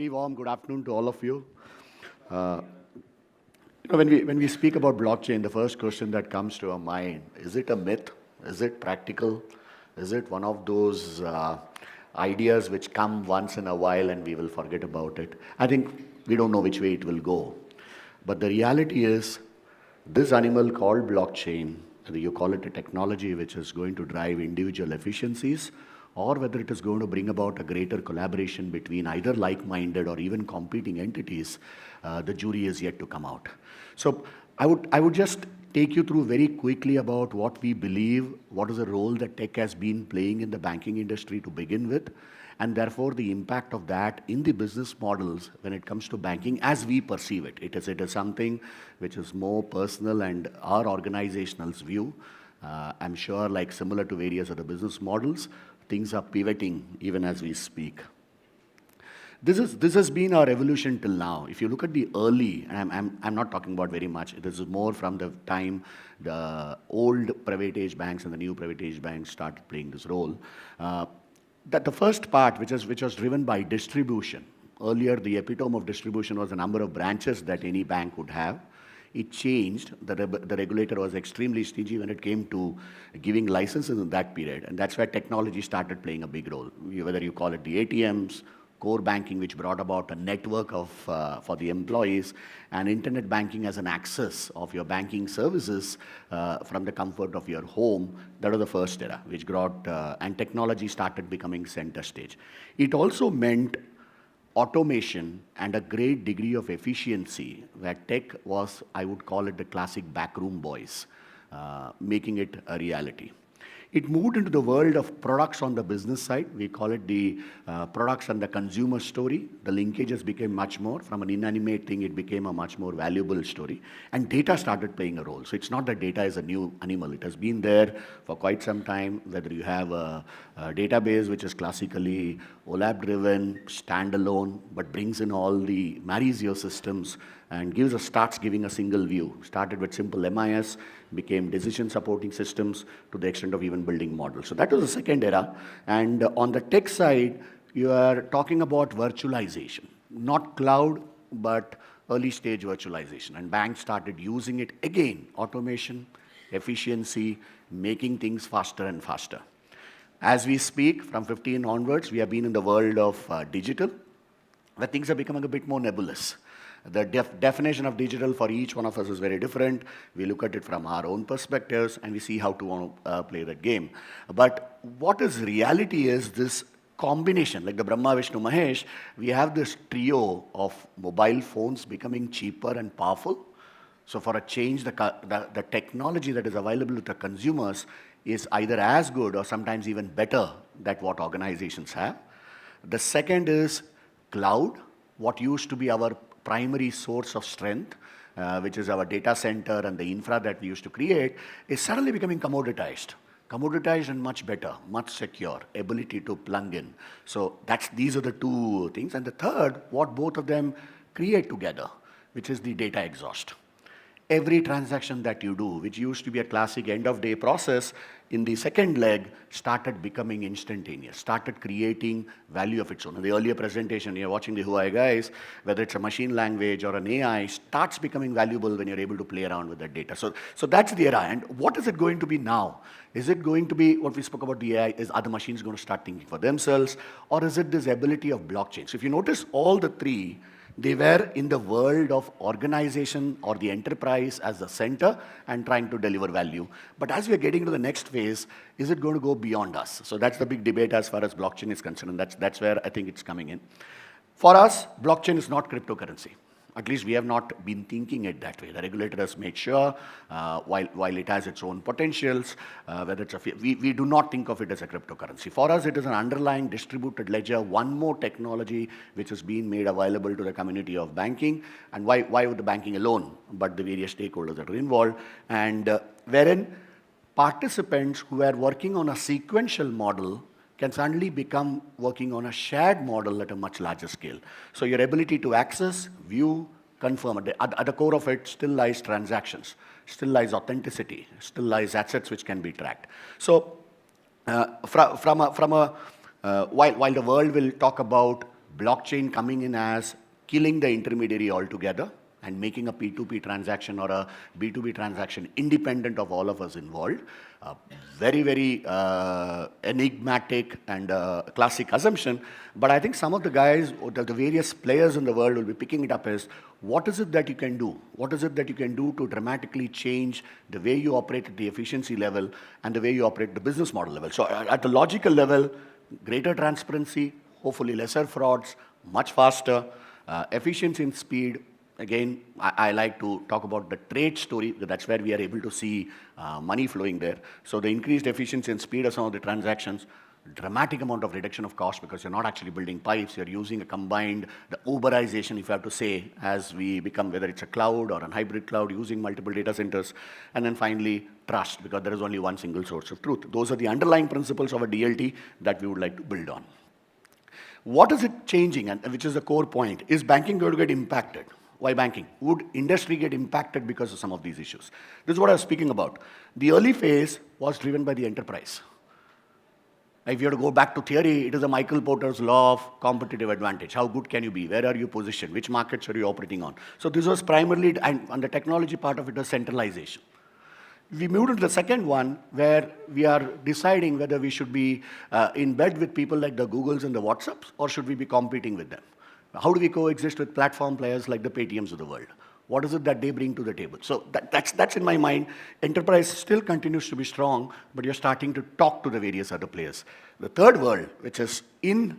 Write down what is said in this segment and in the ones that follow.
very warm good afternoon to all of you. Uh, when we speak about blockchain, the first question that comes to our mind, is it a myth? Is it practical? Is it one of those ideas which come once in a while and we will forget about it? I think we don't know which way it will go. But the reality is, this animal called blockchain, whether you call it a technology which is going to drive individual efficiencies, or whether it is going to bring about a greater collaboration between either like-minded or even competing entities, the jury is yet to come out. So I would just take you through very quickly about what we believe, what is the role that tech has been playing in the banking industry to begin with, and therefore the impact of that in the business models when it comes to banking as we perceive it. It is something which is more personal and our organizational's view. I'm sure, like similar to various other business models, things are pivoting even as we speak. This has been our evolution till now. If you look at the early, and I'm not talking about very much, this is more from the time the old private age banks and the new private age banks started playing this role. That the first part, which was driven by distribution. Earlier, the epitome of distribution was the number of branches that any bank would have. It changed. The regulator was extremely stingy when it came to giving licenses in that period, and that's where technology started playing a big role. Whether you call it the ATMs, core banking, which brought about a network of for the employees, and internet banking as an access of your banking services from the comfort of your home. That was the first era, which brought and technology started becoming center stage. It also meant automation and a great degree of efficiency, where tech was, I would call it, the classic backroom boys, making it a reality. It moved into the world of products on the business side. We call it the products and the consumer story. The linkages became much more. From an inanimate thing, it became a much more valuable story. And data started playing a role. So it's not that data is a new animal. It has been there for quite some time, whether you have a database which is classically OLAP-driven, standalone, but brings in all the, marries your systems and starts giving a single view. Started with simple MIS, became decision supporting systems to the extent of even building models. So that was the second era. And on the tech side, you are talking about virtualization, not cloud, but early stage virtualization. And banks started using it again, automation, efficiency, making things faster and faster. As we speak, from 15 onwards, we have been in the world of digital, where things are becoming a bit more nebulous. The definition of digital for each one of us is very different. We look at it from our own perspectives and we see how to want to play that game. But what is reality is this combination, like the Brahma, Vishnu, Mahesh, we have this trio of mobile phones becoming cheaper and powerful. So for a change, the technology that is available to the consumers is either as good or sometimes even better than what organizations have. The second is cloud, what used to be our primary source of strength, which is our data center and the infra that we used to create, is suddenly becoming commoditized. Commoditized and much better, much secure, ability to plug in. So these are the two things. And the third, what both of them create together, which is the data exhaust. Every transaction that you do, which used to be a classic end-of-day process, in the second leg started becoming instantaneous, started creating value of its own. In the earlier presentation, you're watching the Huawei guys, whether it's a machine language or an AI, starts becoming valuable when you're able to play around with that data. So that's the era. And what is it going to be now? Is it going to be what we spoke about the AI? Are the machines going to start thinking for themselves? Or is it this ability of blockchain? So if you notice all the three, they were in the world of organization or the enterprise as the center and trying to deliver value. But as we're getting to the next phase, is it going to go beyond us? So that's the big debate as far as blockchain is concerned, and that's where I think it's coming in. For us, blockchain is not cryptocurrency. At least we have not been thinking it that way. The regulator has made sure, while it has its own potentials, whether it's we do not think of it as a cryptocurrency. For us, it is an underlying distributed ledger, one more technology which is being made available to the community of banking. And why would the banking alone, but the various stakeholders that are involved, and wherein participants who are working on a sequential model can suddenly become working on a shared model at a much larger scale. So your ability to access, view, confirm, at the core of it still lies transactions, still lies authenticity, still lies assets which can be tracked. So while the world will talk about blockchain coming in as killing the intermediary altogether and making a P2P transaction or a B2B transaction independent of all of us involved. Very, very enigmatic and classic assumption. But I think some of the guys, or the various players in the world will be picking it up as, what is it that you can do? What is it that you can do to dramatically change the way you operate at the efficiency level and the way you operate at the business model level? So at the logical level, greater transparency, hopefully lesser frauds, much faster, efficiency and speed. Again, I like to talk about the trade story, because that's where we are able to see money flowing there. So the increased efficiency and speed of some of the transactions, dramatic amount of reduction of cost, because you're not actually building pipes, you're using a combined, the Uberization, if you have to say, as we become, whether it's a cloud or a hybrid cloud, using multiple data centers. And then finally, trust, because there is only one single source of truth. Those are the underlying principles of a DLT that we would like to build on. What is it changing, and which is the core point? Is banking going to get impacted? Why banking? Would industry get impacted because of some of these issues? This is what I was speaking about. The early phase was driven by the enterprise. If you have to go back to theory, it is a Michael Porter's law of competitive advantage. How good can you be? Where are you positioned? Which markets are you operating on? So this was primarily, and on the technology part of it was centralization. We moved into the second one, where we are deciding whether we should be in bed with people like the Googles and the WhatsApps, or should we be competing with them? How do we coexist with platform players like the Paytms of the world? What is it that they bring to the table? So that's in my mind. Enterprise still continues to be strong, but you're starting to talk to the various other players. The third world, which is in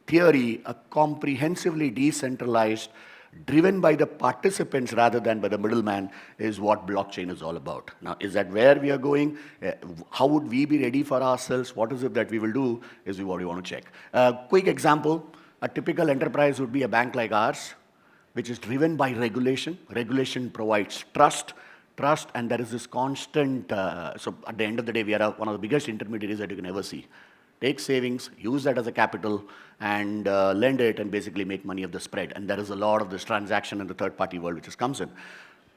theory a comprehensively decentralized, driven by the participants rather than by the middleman, is what blockchain is all about. Now, is that where we are going? How would we be ready for ourselves? What is it that we will do is what we want to check. Quick example, a typical enterprise would be a bank like ours, which is driven by regulation. Regulation provides trust, and there is this constant, so at the end of the day, we are one of the biggest intermediaries that you can ever see. Take savings, use that as a capital, and lend it, and basically make money of the spread. And there is a lot of this transaction in the third-party world which comes in.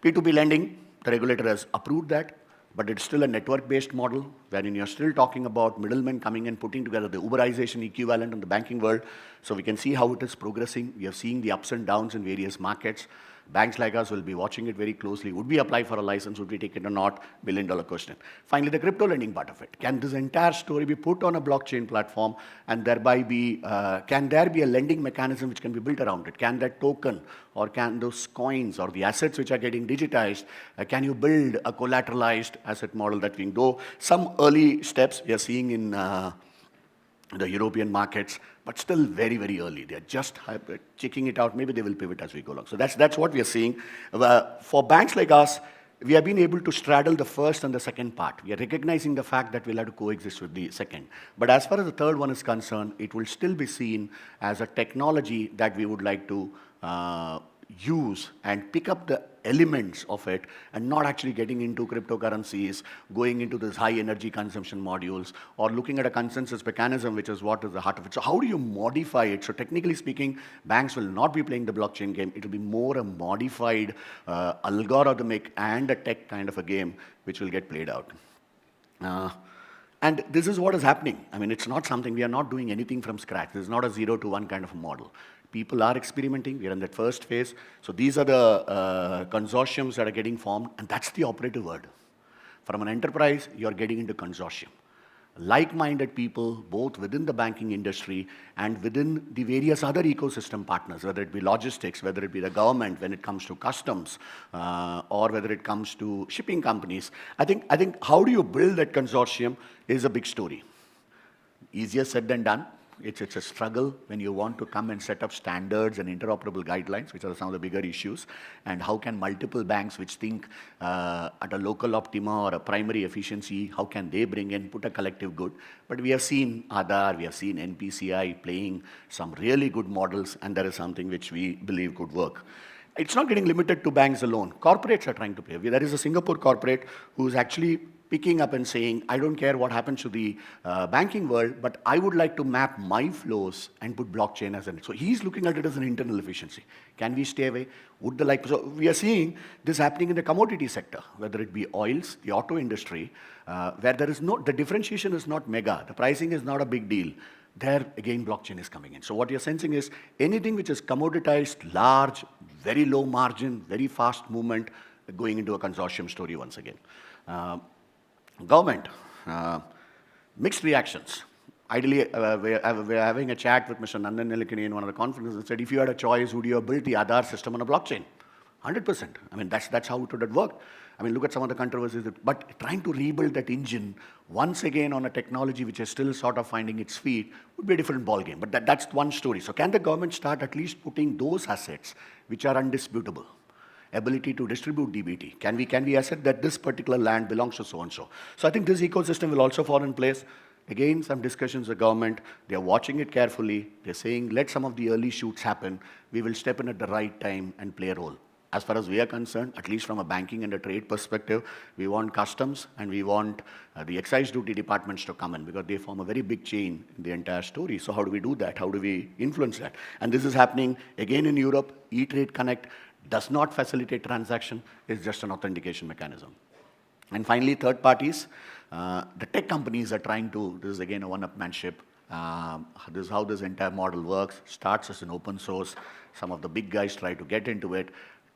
P2P lending, the regulator has approved that, but it's still a network-based model, wherein you're still talking about middlemen coming and putting together the Uberization equivalent in the banking world. So we can see how it is progressing. We are seeing the ups and downs in various markets. Banks like us will be watching it very closely. Would we apply for a license? Would we take it or not? $1 billion question. Finally, the crypto lending part of it. Can this entire story be put on a blockchain platform, and thereby be, can there be a lending mechanism which can be built around it? Can that token, or can those coins, or the assets which are getting digitized, can you build a collateralized asset model that we can go? Some early steps we are seeing in the European markets, but still very, very early. They're just checking it out. Maybe they will pivot as we go along. So that's what we are seeing. For banks like us, we have been able to straddle the first and the second part. We are recognizing the fact that we'll have to coexist with the second. But as far as the third one is concerned, it will still be seen as a technology that we would like to use and pick up the elements of it, and not actually getting into cryptocurrencies, going into this high energy consumption modules, or looking at a consensus mechanism, which is what is the heart of it. So how do you modify it? So technically speaking, banks will not be playing the blockchain game. It will be more a modified algorithmic and a tech kind of a game which will get played out. And this is what is happening. I mean, it's not something, we are not doing anything from scratch. This is not a 0 to 1 kind of a model. People are experimenting. We are in that first phase. So these are the consortiums that are getting formed, and that's the operative word. From an enterprise, you're getting into consortium. Like-minded people, both within the banking industry and within the various other ecosystem partners, whether it be logistics, whether it be the government, when it comes to customs, or whether it comes to shipping companies. I think how do you build that consortium is a big story. Easier said than done. It's a struggle when you want to come and set up standards and interoperable guidelines, which are some of the bigger issues. And how can multiple banks which think at a local optima or a primary efficiency, how can they bring in, put a collective good? But we have seen Aadhaar, we have seen NPCI playing some really good models, and there is something which we believe could work. It's not getting limited to banks alone. Corporates are trying to play. There is a Singapore corporate who's actually picking up and saying, I don't care what happens to the banking world, but I would like to map my flows and put blockchain as an. So he's looking at it as an internal efficiency. Can we stay away? So we are seeing this happening in the commodity sector, whether it be oils, the auto industry, where there is the differentiation is not mega. The pricing is not a big deal. there again blockchain is coming in. So what you're sensing is anything which is commoditized, large, very low margin, very fast movement, going into a consortium story once again. Government, mixed reactions. Ideally, we're having a chat with Mr. Nandan Nilekani in one of the conferences and said, if you had a choice, would you have built the Aadhaar system on a blockchain? 100%. I mean, that's how it would have worked. I mean, look at some of the controversies. But trying to rebuild that engine once again on a technology which is still sort of finding its feet would be a different ballgame. But that's one story. So can the government start at least putting those assets which are undisputable? Ability to distribute DBT. Can we assert that this particular land belongs to so-and-so? So I think this ecosystem will also fall in place. Again, some discussions with government. They're watching it carefully. They're saying, let some of the early shoots happen. We will step in at the right time and play a role. As far as we are concerned, at least from a banking and a trade perspective, we want customs and we want the excise duty departments to come in because they form a very big chain in the entire story. So how do we do that? How do we influence that? And this is happening again in Europe. E-Trade Connect does not facilitate transaction. It's just an authentication mechanism. And finally, third parties. The tech companies are trying to, this is again a one-upmanship. This is how this entire model works. Starts as an open source. Some of the big guys try to get into it,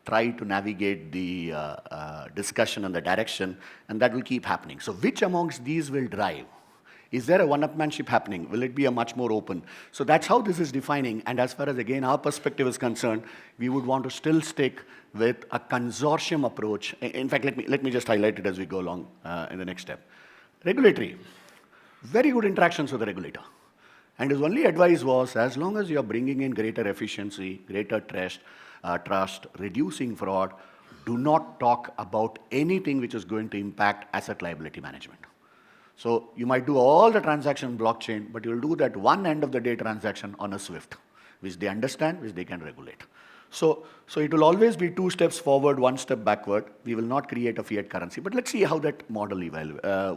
try to navigate the discussion and the direction, and that will keep happening. So which amongst these will drive? Is there a one-upmanship happening? Will it be a much more open? So that's how this is defining. And as far as, again, our perspective is concerned, we would want to still stick with a consortium approach. In fact, let me just highlight it as we go along in the next step. Regulatory. Very good interactions with the regulator. And his only advice was, as long as you're bringing in greater efficiency, greater trust, reducing fraud, do not talk about anything which is going to impact asset liability management. So you might do all the transaction blockchain, but you'll do that one end of the day transaction on a SWIFT, which they understand, which they can regulate. So it will always be 2 steps forward, 1 step backward. We will not create a fiat currency, but let's see how that model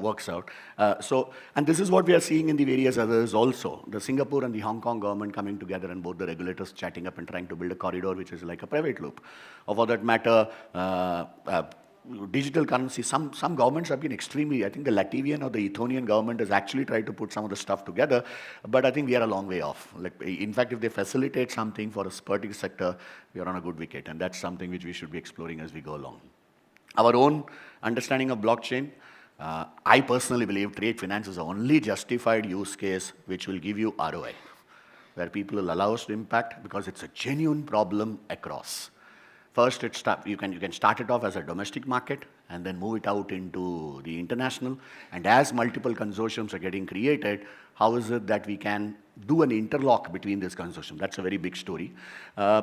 works out. And this is what we are seeing in the various others also. The Singapore and the Hong Kong government coming together and both the regulators chatting up and trying to build a corridor which is like a private loop. Or for that matter, digital currency, some governments have been extremely, I think the Latvian or the Ethiopian government has actually tried to put some of the stuff together, but I think we are a long way off. Like, in fact, if they facilitate something for a particular sector, we are on a good wicket, and that's something which we should be exploring as we go along. Our own understanding of blockchain, I personally believe trade finance is the only justified use case which will give you ROI, where people will allow us to impact because it's a genuine problem across. First, you can start it off as a domestic market and then move it out into the international. And as multiple consortiums are getting created, how is it that we can do an interlock between this consortium? That's a very big story.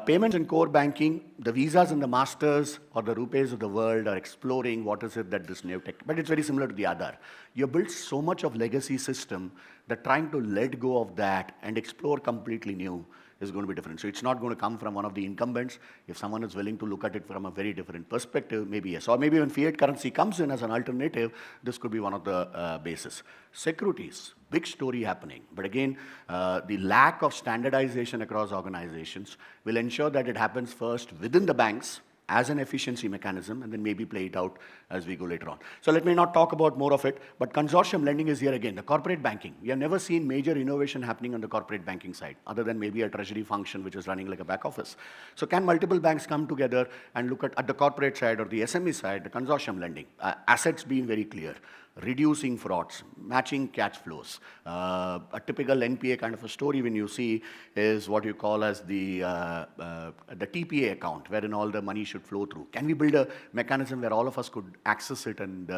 Payments and core banking, the Visas and the Masters or the Rupees of the world are exploring what is it that this new tech, but it's very similar to the other. You built so much of legacy system that trying to let go of that and explore completely new is going to be different. So it's not going to come from one of the incumbents. If someone is willing to look at it from a very different perspective, maybe yes. Or maybe when fiat currency comes in as an alternative, this could be one of the bases. Securities, big story happening. But again, the lack of standardization across organizations will ensure that it happens first within the banks as an efficiency mechanism, and then maybe play it out as we go later on. So let me not talk about more of it, but consortium lending is here again. The corporate banking, we have never seen major innovation happening on the corporate banking side, other than maybe a treasury function which is running like a back office. So can multiple banks come together and look at the corporate side or the SME side, the consortium lending, assets being very clear, reducing frauds, matching cash flows. A typical NPA kind of a story when you see is what you call as the TPA account, wherein all the money should flow through. Can we build a mechanism where all of us could access it and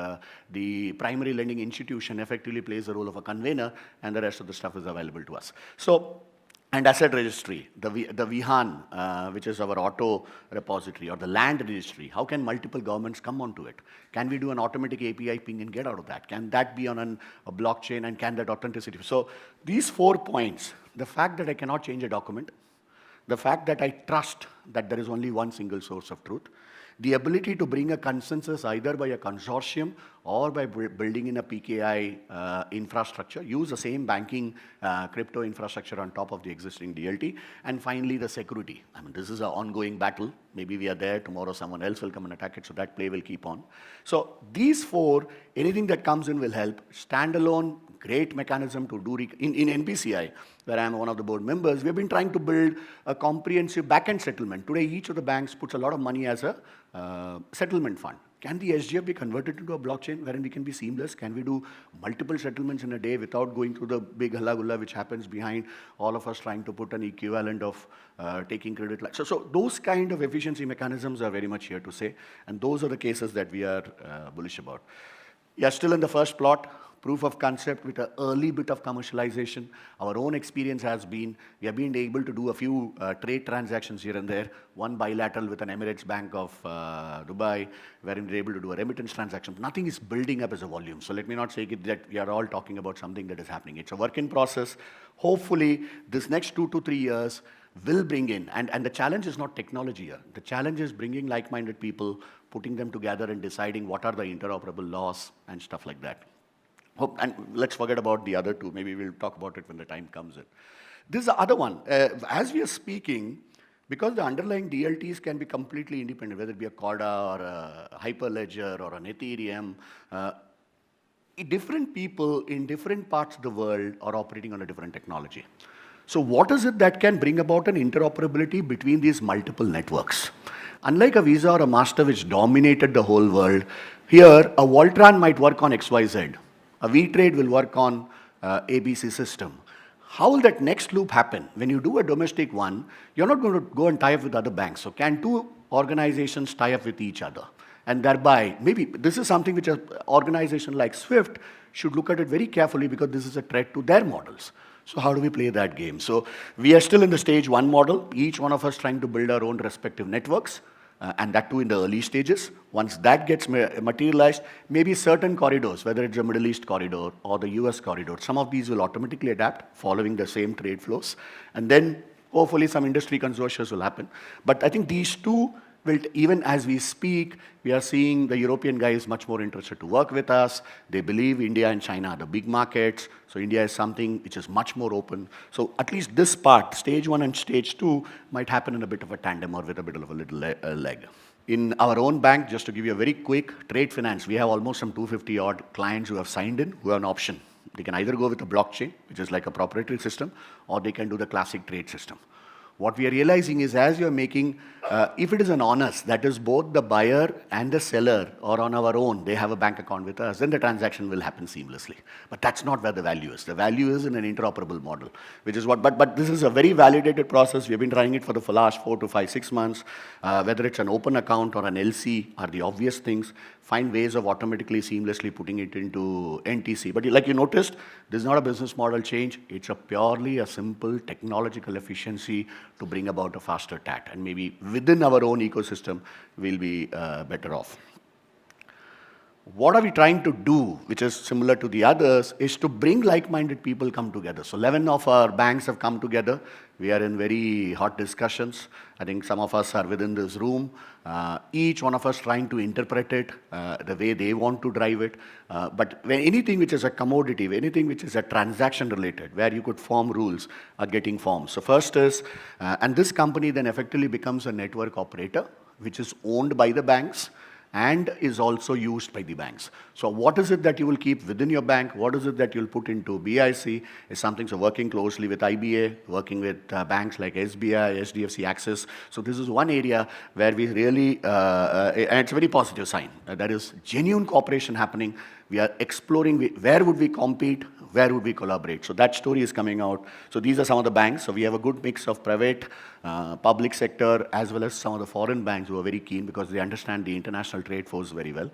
the primary lending institution effectively plays the role of a convener and the rest of the stuff is available to us? So, and asset registry, the Vihan, which is our auto repository, or the land registry, how can multiple governments come onto it? Can we do an automatic API ping and get out of that? Can that be on a blockchain, and can that authenticity? So these 4 points, the fact that I cannot change a document, the fact that I trust that there is only one single source of truth, the ability to bring a consensus either by a consortium or by building in a PKI infrastructure, use the same banking crypto infrastructure on top of the existing DLT, and finally the security. I mean, this is an ongoing battle. Maybe we are there, tomorrow someone else will come and attack it, so that play will keep on. So these 4, anything that comes in will help. Standalone great mechanism to do, in NPCI, where I'm one of the board members, we've been trying to build a comprehensive back-end settlement. Today, each of the banks puts a lot of money as a settlement fund. Can the SGF be converted into a blockchain wherein we can be seamless? Can we do multiple settlements in a day without going through the big halagulla which happens behind all of us trying to put an equivalent of taking credit? So those kind of efficiency mechanisms are very much here to stay, and those are the cases that we are bullish about. We are still in the first plot, proof of concept with an early bit of commercialization. Our own experience has been, we have been able to do a few trade transactions here and there, one bilateral with an Emirates Bank of Dubai, wherein we're able to do a remittance transaction. Nothing is building up as a volume. So let me not say that we are all talking about something that is happening. It's a work in process. Hopefully, this next 2 to 3 years will bring in, and the challenge is not technology here. The challenge is bringing like-minded people, putting them together and deciding what are the interoperable laws and stuff like that. And let's forget about the other two. Maybe we'll talk about it when the time comes in. This is the other one. As we are speaking, because the underlying DLTs can be completely independent, whether it be a Corda or a Hyperledger or an Ethereum, different people in different parts of the world are operating on a different technology. So what is it that can bring about an interoperability between these multiple networks? Unlike a Visa or a Master which dominated the whole world, here a Voltran might work on XYZ. A V-Trade will work on ABC system. How will that next loop happen? When you do a domestic one, you're not going to go and tie up with other banks. So can two organizations tie up with each other? And thereby, maybe this is something which an organization like SWIFT should look at it very carefully, because this is a threat to their models. So how do we play that game? So we are still in the stage 1 model, each one of us trying to build our own respective networks, and that too in the early stages. Once that gets materialized, maybe certain corridors, whether it's a Middle East corridor or the US corridor, some of these will automatically adapt following the same trade flows. And then hopefully some industry consortia will happen. But I think these two will, even as we speak, we are seeing the European guys much more interested to work with us. They believe India and China are the big markets. So India is something which is much more open. So at least this part, stage 1 and stage 2, might happen in a bit of a tandem or with a bit of a little leg. In our own bank, just to give you a very quick trade finance, we have almost some 250 odd clients who have signed in, who have an option. They can either go with a blockchain, which is like a proprietary system, or they can do the classic trade system. What we are realizing is, as you are making, if it is an honest, that is both the buyer and the seller are on our own, they have a bank account with us, then the transaction will happen seamlessly. But that's not where the value is. The value is in an interoperable model, which is what, but this is a very validated process. We've been trying it for the last 4 to 5, 6 months. Whether it's an open account or an LC are the obvious things. Find ways of automatically, seamlessly putting it into NTC. But like you noticed, this is not a business model change. It's purely a simple technological efficiency to bring about a faster TAT. And maybe within our own ecosystem, we'll be better off. What are we trying to do, which is similar to the others, is to bring like-minded people come together. So 11 of our banks have come together. We are in very hot discussions. I think some of us are within this room. Each one of us trying to interpret it the way they want to drive it. But when anything which is a commodity, anything which is a transaction related, where you could form rules, are getting formed. So first is, and this company then effectively becomes a network operator, which is owned by the banks and is also used by the banks. So what is it that you will keep within your bank? What is it that you'll put into BIC? Is something, so working closely with IBA, working with banks like SBI, SDFC, Axis. So this is one area where we really, and it's a very positive sign. There is genuine cooperation happening. We are exploring where would we compete, where would we collaborate. So that story is coming out. So these are some of the banks. So we have a good mix of private, public sector, as well as some of the foreign banks who are very keen because they understand the international trade force very well.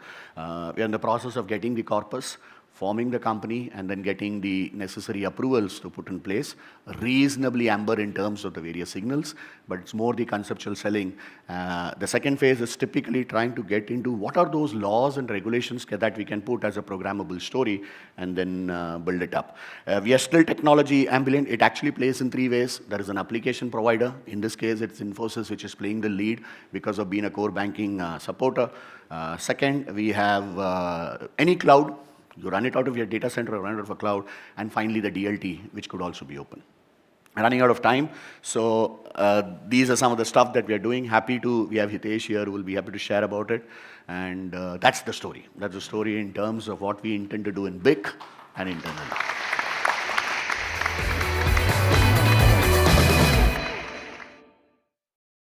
We are in the process of getting the corpus, forming the company, and then getting the necessary approvals to put in place. Reasonably amber in terms of the various signals, but it's more the conceptual selling. The second phase is typically trying to get into what are those laws and regulations that we can put as a programmable story and then build it up. We are still technology ambulant. It actually plays in 3 ways. There is an application provider. In this case, it's Infosys, which is playing the lead because of being a core banking supporter. Second, we have any cloud. You run it out of your data center or run it out of a cloud. And finally, the DLT, which could also be open. Running out of time. So these are some of the stuff that we are doing. We have Hitesh here who will be happy to share about it. And that's the story. That's the story in terms of what we intend to do in BIC and internally.